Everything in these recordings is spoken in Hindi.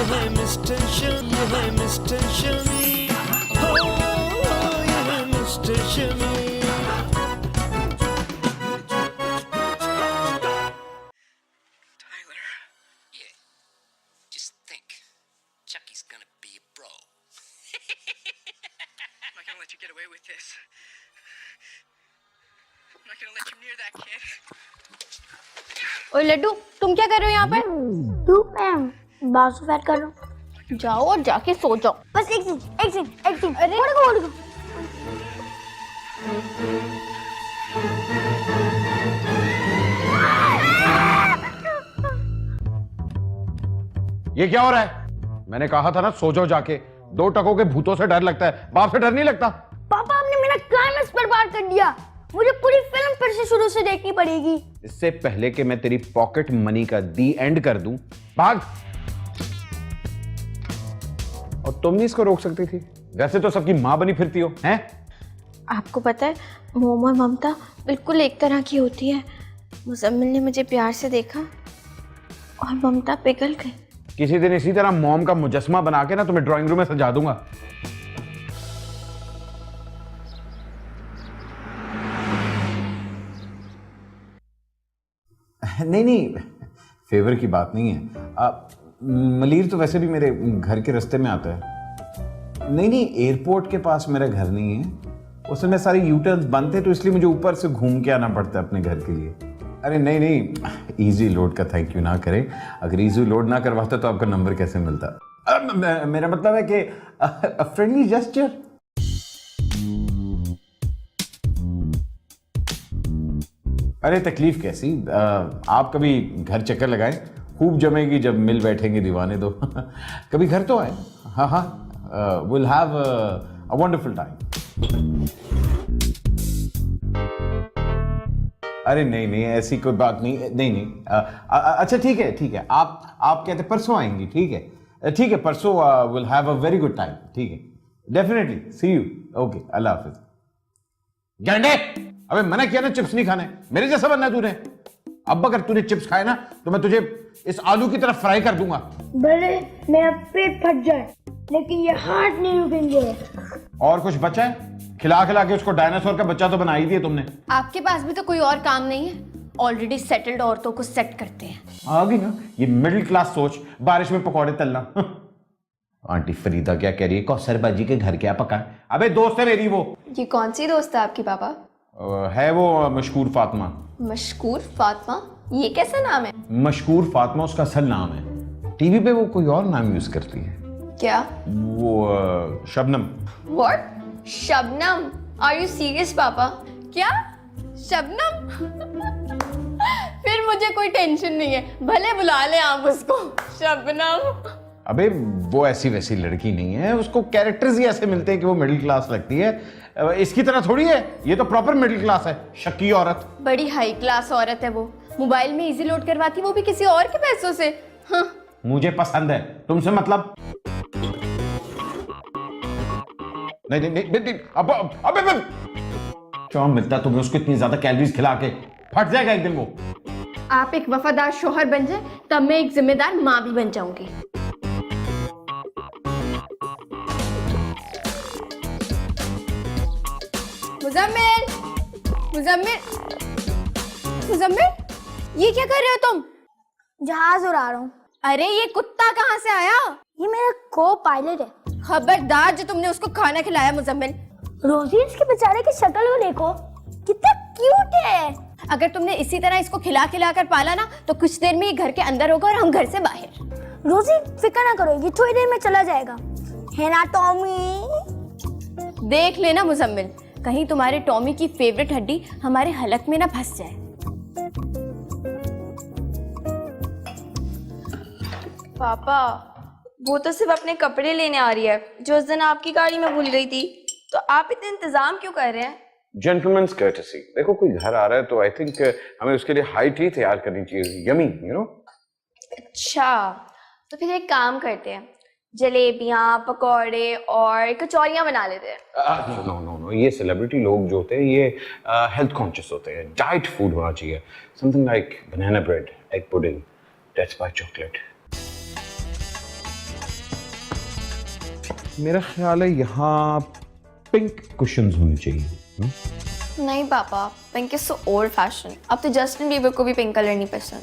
है मिस्टर शमी, ये है मिस्टर शमी, हो ये है mister Shami. Tyler. Yeah. Just think. Chucky's gonna be a bro. I'm not gonna let you get away with this. I'm not gonna let you near that kid. ओए लड्डू, तुम क्या कर रहे हो यहाँ पर? धूप में बाल सफेद कर रहा हूँ। जाओ और जाके सो जाओ। बस एक सेकंड। अरे ओढ़ को। ये क्या हो रहा है? मैंने कहा था ना सो जाओ जाके। दो टकों के भूतों से डर लगता है, बाप से डर नहीं लगता। पापा आपने मेरा क्लाइमेक्स बर्बाद कर दिया। मुझे पूरी फिल्म फिर से शुरू से देखनी पड़ेगी। इससे पहले कि मैं तेरी पॉकेट मनी का दी एंड कर दूं, भाग। और तुम नहीं इसको रोक सकती थी? वैसे तो सबकी मां बनी फिरती हो, हैं? आपको पता है मोम और ममता बिल्कुल एक तरह की होती है। मुजम्मिल ने मुझे प्यार से देखा और ममता पिघल गई। किसी दिन इसी तरह मॉम का मुजस्मा बना के ना तुम्हें ड्राइंग रूम में सजा दूंगा। नहीं, फेवर की बात नहीं है। मलीर तो वैसे भी मेरे घर के रास्ते में आता है। नहीं, एयरपोर्ट के पास मेरा घर नहीं है। उस समय सारे यूटर्न्स बंद थे, तो इसलिए मुझे ऊपर से घूम के आना पड़ता है अपने घर के लिए। अरे नहीं, इजी लोड का थैंक यू ना करें। अगर इजी लोड ना करवाता तो आपका नंबर कैसे मिलता? मेरा मतलब है कि फ्रेंडली जेस्चर। अरे तकलीफ कैसी? आप कभी घर चक्कर लगाएं, खूब जमेगी जब मिल बैठेंगे दीवाने दो। कभी घर तो आए। हाँ, will have a wonderful time. अरे नहीं, ऐसी कोई बात नहीं। अच्छा ठीक है। आप कहते परसों आएंगी? ठीक है, परसों will have a very good time. ठीक है, डेफिनेटली सी यू। ओके, अल्लाह हाफिज। गंडे, अबे मना किया ना चिप्स नहीं खाने। मेरे जैसा बनना है तूने। अब अगर तूने चिप्स खाए ना तो मैं तुझे इस आलू की तरफ फ्राई कर दूंगा। भले मेरा पेट फट जाए, लेकिन ये हाथ नहीं रुकेंगे। और कुछ बचा है? खिला के उसको डायनासोर का बच्चा तो बना ही दिया तुमने। आपके पास भी तो कोई और काम नहीं है? ऑलरेडी सेटल्ड औरतों को सेट करते हैं। आ गई ना ये मिडिल क्लास सोच, बारिश में पकौड़े तलना। आंटी फरीदा क्या कह रही है? कौसर बाजी के घर क्या पका? अबे दोस्त है मेरी वो। ये कौन सी दोस्त है आपकी पापा? है वो मशकूर फातिमा। मशकूर फातिमा? ये कैसा नाम है? मशकूर फातिमा उसका असल नाम है। टीवी पे वो कोई और नाम यूज करती है। क्या? वो Shabnam. What? Shabnam? Are you serious पापा? क्या? शबनम? फिर मुझे कोई टेंशन नहीं है, भले बुला ले आप उसको। शबनम। अबे वो ऐसी वैसी लड़की नहीं है, उसको कैरेक्टर्स ही ऐसे मिलते हैं कि वो मिडिल क्लास लगती है। इसकी तरह थोड़ी है, ये तो प्रॉपर मिडिल क्लास है। शक्की औरत। बड़ी हाई क्लास औरत है वो। मोबाइल में इजी लोड करवाती, वो भी किसी और के पैसों से। हाँ। मुझे पसंद है, तुमसे मतलब नहीं। अबे क्या मिलता तुम्हें उसको इतनी ज्यादा कैलोरीज खिला के? फट जाएगा एक दिन वो। आप एक वफादार शोहर बन जाए, तब मैं एक जिम्मेदार माँ भी बन जाऊंगी। मुजम्मिल, ये क्या कर रहे हो तुम? जहाज उड़ा रहा हूँ। अरे ये कुत्ता कहाँ से आया? ये मेरा को पायलट है। खबरदार जो तुमने उसको खाना खिलाया मुजम्मिल। रोजी, इसके बेचारे की शक्ल को देखो, कितना क्यूट है। अगर तुमने इसी तरह इसको खिला कर पाला ना, तो कुछ देर में ये घर के अंदर होगा और हम घर से बाहर। रोजी फिक्र ना करो, ये थोड़ी देर में चला जाएगा, है ना टॉमी? देख लेना मुजम्मिल, कहीं तुम्हारे टॉमी की फेवरेट हड्डी हमारे हलक में ना फंस जाए। पापा, वो तो सिर्फ अपने कपड़े लेने आ रही है, जो उस दिन आपकी गाड़ी में भूल गई थी। तो आप इतने इंतजाम क्यों कर रहे हैं? Gentleman's courtesy. देखो कोई घर आ रहा है तो आई थिंक हमें उसके लिए हाई टी तैयार करनी चाहिए। Yummy, you know. अच्छा, तो फिर एक काम करते हैं, जलेबियां, पकौड़े और कचौरियां बना लेते हैं। नो, ये सेलिब्रिटी लोग जो होते हैं ये हेल्थ कॉन्शियस होते हैं। डाइट फूड होना चाहिए, something like banana bread, egg pudding, dates by chocolate. मेरा ख्याल है यहाँ पिंक कुशन्स होने चाहिए। नहीं पापा, pink is so old fashion. अब तो जस्टिन बीबर को भी पिंक कलर नहीं पसंद।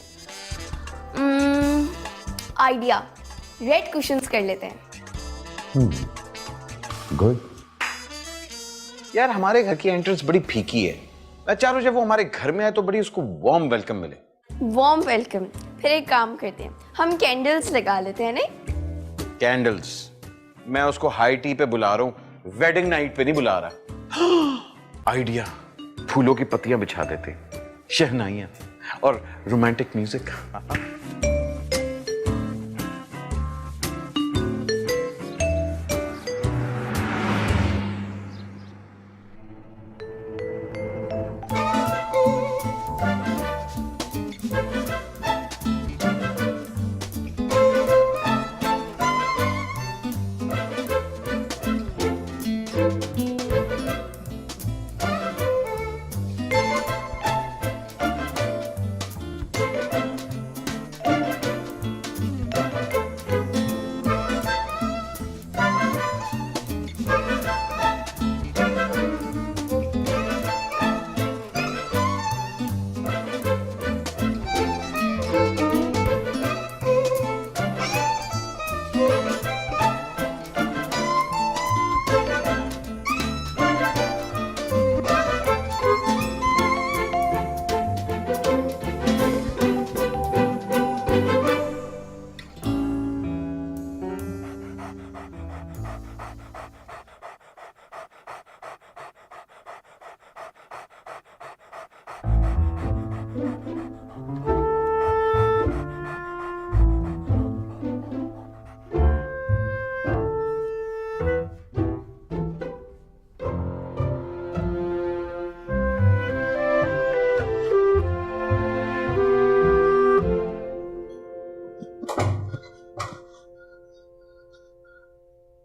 आइडिया, रेड कुशन्स कर लेते हैं। गुड। यार हमारे घर की एंट्रेंस बड़ी फीकी है। मैं चाह रहा हूं जब वो हमारे घर में आए तो बड़ी उसको वार्म वेलकम मिले। Warm welcome. फिर एक काम करते हैं, हम कैंडल्स लगा लेते हैं। नहीं, कैंडल्स? मैं उसको हाई टी पे बुला रहा हूँ, वेडिंग नाइट पे नहीं बुला रहा। आइडिया, फूलों की पत्तियां बिछा देते, शहनाइयां और रोमांटिक म्यूजिक।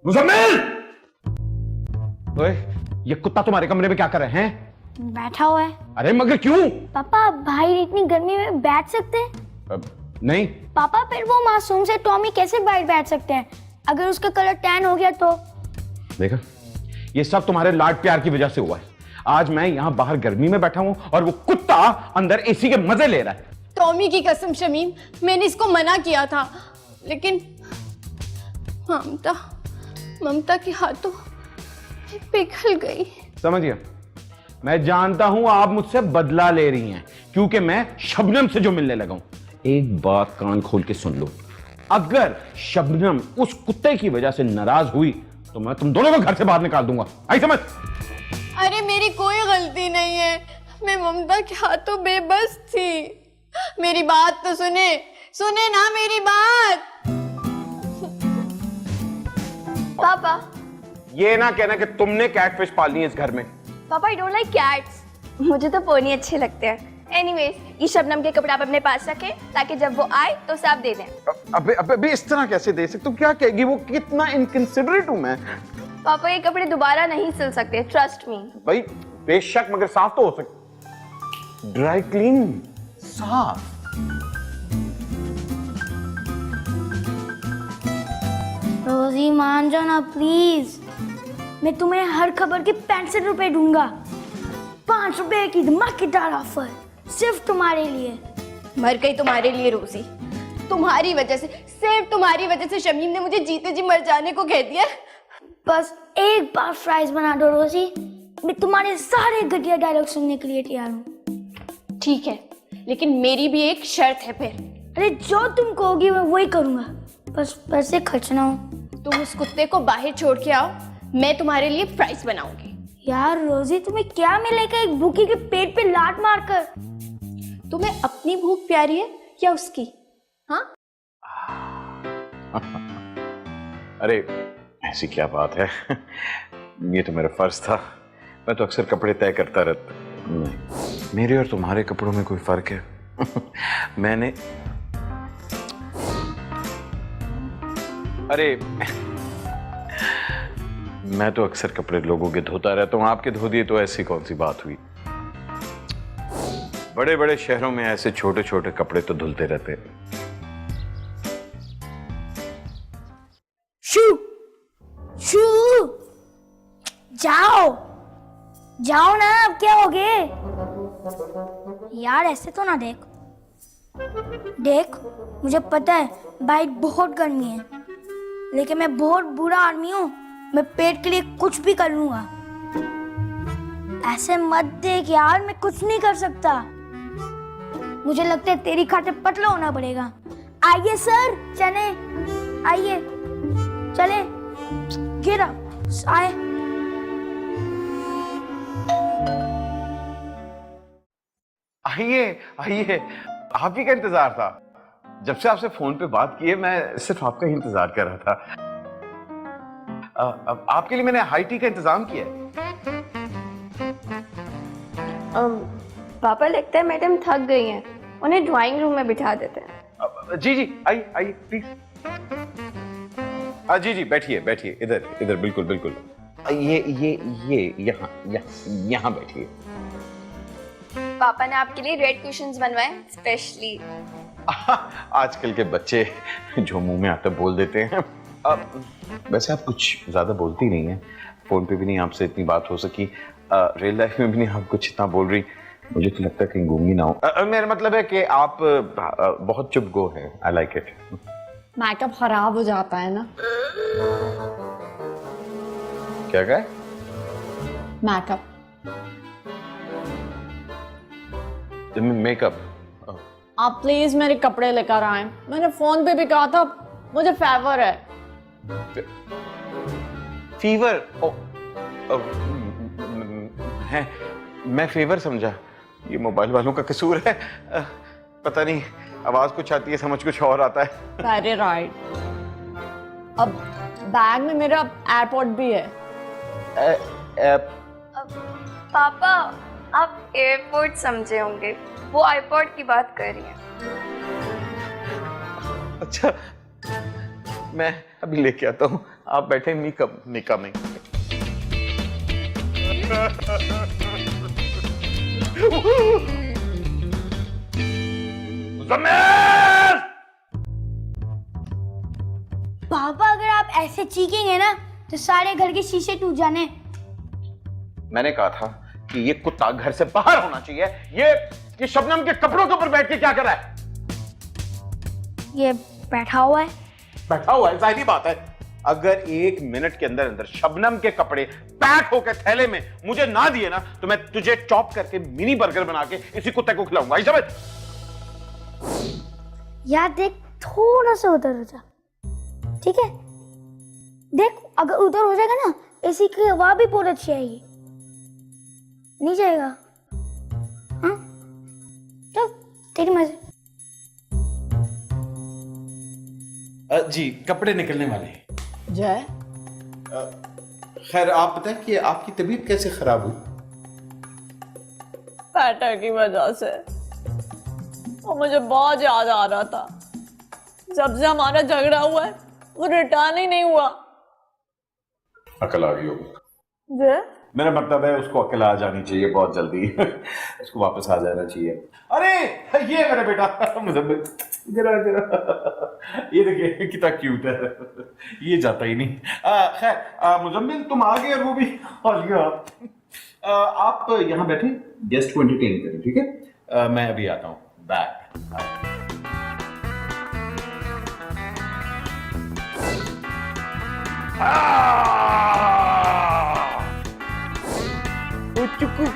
मुजम्मिल! ओए, ये कुत्ता तुम्हारे कमरे में क्या कर रहे हैं? बैठा हुआ है। अरे मगर क्यों? पापा, भाई इतनी गर्मी में बैठ सकते हैं? नहीं। पापा, फिर वो मासूम से टॉमी कैसे बाहर बैठ सकते हैं? अगर उसका कलर टैन हो गया तो? देखा, ये सब तुम्हारे लाड प्यार की वजह से हुआ है। आज मैं यहाँ बाहर गर्मी में बैठा हूँ और वो कुत्ता अंदर एसी के मजे ले रहा है। टॉमी की कसम शमीम, मैंने इसको मना किया था, लेकिन ममता के हाथों पिघल गई। समझ गया। मैं जानता हूं आप मुझसे बदला ले रही हैं क्योंकि मैं शबनम से जो मिलने लगा हूं। एक बात कान खोल के सुन लो, अगर शबनम उस कुत्ते की वजह से नाराज हुई तो मैं तुम दोनों को घर से बाहर निकाल दूंगा। आई समझ? अरे मेरी कोई गलती नहीं है, मैं ममता के हाथों बेबस थी। मेरी बात तो सुने ना मेरी बात। पापा, ये ना कहना कि तुमने कैटफिश पालनी है इस घर में। पापा, आई डोंट लाइक कैट्स। मुझे तो पोनी अच्छे लगते हैं। एनीवेज, ये शबनम के कपड़े आप अपने पास रखें ताकि जब वो आए तो साफ दे दें। अबे इस तरह कैसे दे सकते हो? क्या कहेगी वो? कितना इनकंसिडरेट हूं मैं। पापा, ये कपड़े दोबारा नहीं सिल सकते, ट्रस्ट मी। भाई बेशक, मगर साफ तो हो सकता। ड्राई क्लीन साफ। रोजी, मान जाओ ना प्लीज। मैं तुम्हें हर खबर के 65 रुपए दूंगा। 5 रुपए की धमाकेदार ऑफर सिर्फ तुम्हारे लिए। मर गई तुम्हारे लिए रोजी। तुम्हारी वजह से, सिर्फ तुम्हारी वजह से शमीम ने मुझे जीते जी मर जाने को कह दिया। बस एक बार फ्राइज बना दो रोजी, मैं तुम्हारे सारे घटिया डायलॉग सुनने के लिए तैयार हूँ। ठीक है, लेकिन मेरी भी एक शर्त है फिर। अरे जो तुम कहोगी मैं वही करूंगा, बस पैसे खर्च ना हो। तुम उस कुत्ते को बाहर छोड़ के आओ, मैं तुम्हारे लिए फ्राइज बनाऊंगी। यार रोजी, तुम्हें क्या मिलेगा एक भूखी के पेट पे लात मारकर? तुम्हें अपनी भूख प्यारी है या उसकी? हाँ? अरे ऐसी क्या बात है। ये तो मेरा फर्ज था। मैं तो अक्सर कपड़े तय करता रहता। मेरे और तुम्हारे कपड़ों में कोई फर्क है? मैंने अरे मैं तो अक्सर कपड़े लोगों के धोता रहता हूं, आपके धो दिए तो ऐसी कौन सी बात हुई? बड़े बड़े शहरों में ऐसे छोटे छोटे कपड़े तो धुलते रहते। शू शू जाओ जाओ ना, अब क्या हो गए यार? ऐसे तो ना देख देख, मुझे पता है भाई बहुत गर्मी है, लेकिन मैं बहुत बुरा आदमी हूँ। मैं पेट के लिए कुछ भी कर लूंगा। ऐसे मत देख यार, मैं कुछ नहीं कर सकता। मुझे लगता है तेरी खातिर पतला होना पड़ेगा। आइए सर, चले आइए, चले गिरा आए। आइए आइए, आप ही का इंतजार था। जब से आपसे फोन पे बात की है, मैं सिर्फ आपका ही इंतजार कर रहा था। अब आपके लिए मैंने हाई टी का इंतजाम किया है। पापा लगता है मैडम थक गई हैं, उन्हें ड्राइंग रूम में बिठा देते हैं। जी जी, आइए आइए प्लीज। जी जी, बैठिए बैठिए, इधर इधर, बिल्कुल बिल्कुल। ये यहाँ बैठिए। पापा ने आपके लिए रेड कुशन्स बनवाए स्पेशली। आजकल के बच्चे जो मुंह में आता बोल देते हैं। वैसे आप कुछ ज्यादा बोलती नहीं है, फोन पे भी नहीं आपसे इतनी बात हो सकी, रियल लाइफ में भी नहीं आप कुछ इतना बोल रही। मुझे तो लगता है कहीं गूंगी ना हो। मेरा मतलब है कि आप बहुत चुप गो है। I like it. मेकअप खराब हो जाता है ना। क्या कहा? Makeup makeup? आप प्लीज मेरे कपड़े लेकर आए। मैंने फोन पे भी कहा था मुझे फेवर है। फीवर? है, मैं फेवर समझा। ये मोबाइल वालों का कसूर है। पता नहीं, आवाज कुछ आती है, समझ कुछ और आता है। Very right. अब बैग में मेरा एयरपोर्ट भी है। पापा आप एयरपोर्ट समझे होंगे, वो आईपॉड की बात कर रही हैं। अच्छा, मैं अभी लेके आता हूँ, आप बैठे। निका में पापा अगर आप ऐसे चीखेंगे ना तो सारे घर के शीशे टूट जाने। मैंने कहा था कि ये कुत्ता घर से बाहर होना चाहिए। ये शबनम के कपड़ों के ऊपर बैठ के क्या कर रहा है? ये बैठा हुआ है। बैठा हुआ है, जाहिर बात है। अगर 1 मिनट के अंदर अंदर शबनम के कपड़े पैक होकर थैले में मुझे ना दिए ना, तो मैं तुझे चॉप करके मिनी बर्गर बना के इसी कुत्ते को खिलाऊंगा। समझ? यार देख, थोड़ा सा उधर हो जा, ठीक है? देख, अगर उधर हो जाएगा ना, एसी की हवा भी बहुत अच्छी आएगी। नहीं जाएगा? हाँ, तो तेरी मर्जी। जी, कपड़े निकलने वाले हैं। जय, खैर आप बताएं कि आपकी तबीयत कैसे खराब हुई? पैटर की वजह से। वो मुझे बहुत याद आ रहा था। जब से हमारा झगड़ा हुआ है वो रिटर्न ही नहीं हुआ। अकल आ गई होगी। जय, मेरा मतलब है उसको अकल आ जानी चाहिए बहुत जल्दी। उसको वापस आ जाना चाहिए। अरे ये मेरा बेटा मुजम्मिल, ये देखिए कितना क्यूट है। ये जाता ही नहीं। खैर मुजम्मिल, तुम आ गए और वो भी आ गया। आप यहाँ बैठे, गेस्ट को एंटरटेन करें, ठीक है? मैं अभी आता हूँ। बैक कुत्ते,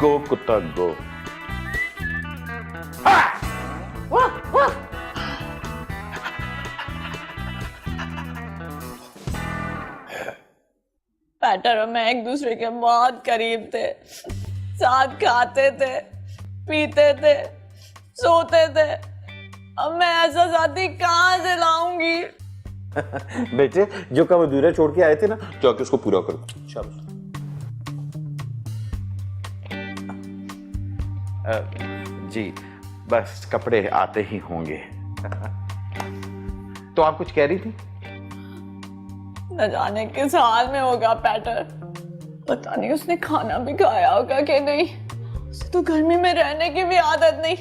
गो कुत्ता गो। पैटर और मैं एक दूसरे के बहुत करीब थे, साथ खाते थे, पीते थे, सोते थे। अब मैं ऐसा साथी कहाँ से लाऊंगी? बेटे, जो काम अधूरा छोड़ के आए थे ना, जाके उसको पूरा करो। शाबाश। जी, बस कपड़े आते ही होंगे। तो आप कुछ कह रही थी? न जाने किस हाल में होगा पैटर। पता नहीं उसने खाना भी खाया होगा कि नहीं। उसे तो गर्मी में रहने की भी आदत नहीं।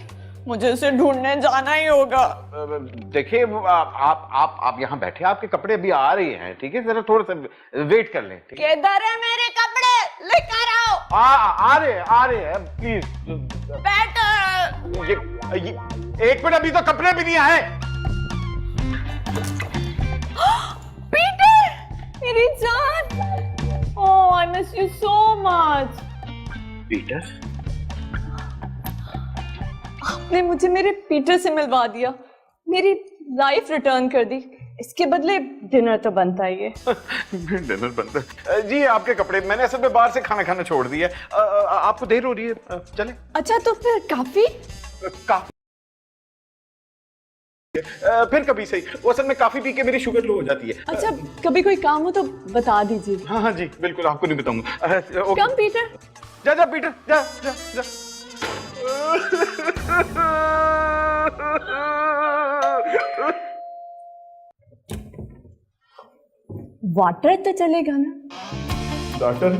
मुझे उसे ढूंढने जाना ही होगा। देखिए आप यहाँ बैठे, आपके कपड़े अभी आ रहे हैं, ठीक है, जरा थोड़ा सा वेट कर लें। ठीक है? किधर है मेरे कपड़े, लेकर आओ। आ रहे हैं प्लीज। बैठो। ये एक मिनट, अभी तो कपड़े भी नहीं आए। पीटर, मेरी जान। Oh I miss you so much. Peter, आपने मुझे मेरे पीटर से मिलवा दिया, मेरी लाइफ रिटर्न कर दी। इसके बदले डिनर तो बनता ही है। डिनर बनता है जी। आपके कपड़े मैंने असल में बाहर से खाना खाना छोड़ दिया। आपको देर हो रही है, चले। अच्छा तो फिर काफी फिर कभी सही। वो असल में काफी पी के मेरी शुगर लो हो जाती है। अच्छा कभी कोई काम हो तो बता दीजिए। हाँ जी बिल्कुल, आपको नहीं बताऊंगा। ओके। कम पीटर। जा पीटर, जा। वाटर तो चलेगा ना? डॉक्टर